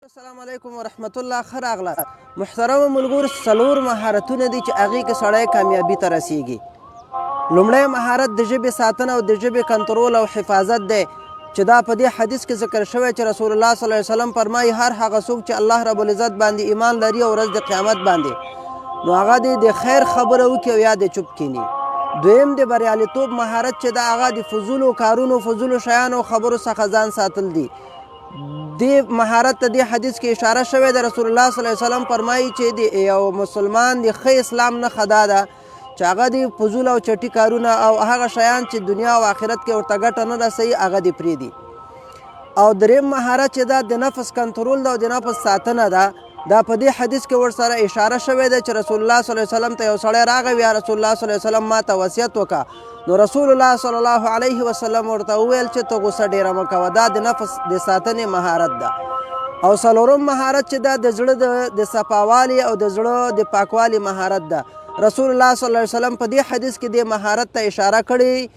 السلام علیکم ورحمت الله. ښه راغله محترمه ملګرو. څلور مهارتونه دي چې هغې کې سړی کامیابي ته رسیږي. لومړی مهارت د ژبې ساتنه او د ژبې کنټرول او حفاظت دی چې دا په دې حدیث کې ذکر شوی چې رسول الله صلی الله علیه وسلم فرمایي هر هغه څوک چې الله رب العزت باندې ایمان لري او ورځ د قیامت باندې، نو هغه د خیر خبره وکړي او یا د چوپ کینی. دویم د بریالیتوب مهارت چې دا هغه د فضولو کارونو فضولو شیانو خبرو څخه ځان ساتل دي. دې مهارت ته دې حدیث کې اشاره شوې ده. رسول الله صلی الله علیه وسلم فرمایي چې د یو مسلمان د ښه اسلام نښه دا ده چې هغه د فضول او چټي کارونه او هغه شیان چې دنیا او آخرت کې ورته ګټه نه رسوي هغه دې پرېږدي. او دریم مهارت چې دا د نفس کنټرول ده او د نفس ساتنه ده. دا په دې حدیث کې ورسره اشاره شوې ده چې رسول الله صلی الله علیه وسلم ته یو سړی راغی، یا رسول الله صلی الله علیه وسلم ما ته وصیت وکړه. نو رسول الله صلی الله علیه وسلم ورته وویل چې ته غوسه ډېره مه کوه. دا د نفس د ساتنې مهارت ده. او څلورم مهارت چې دا د زړه د صفاوالي او د زړه د پاکوالي مهارت ده. رسول الله صلی الله علیه وسلم په دې حدیث کې دې مهارت ته اشاره کړې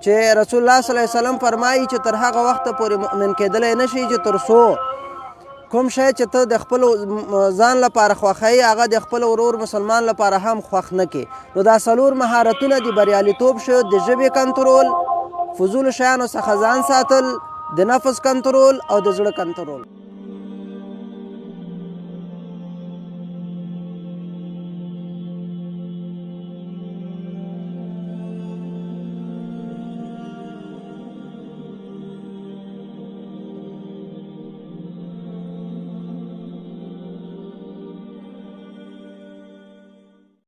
چې رسول الله صلی الله علیه وسلم فرمایي چې تر هغه وخته پورې مؤمن کېدلی نه شي چې تر څو کوم شی چې ته د خپل ځان لپاره خوښوي هغه د خپل ورور مسلمان لپاره هم خوښ نه کړي. نو دا څلور مهارتونه د بریالیتوب شو: د ژبې کنټرول، فضولو شیانو څخه ځان ساتل، د نفس کنټرول او د زړه کنټرول.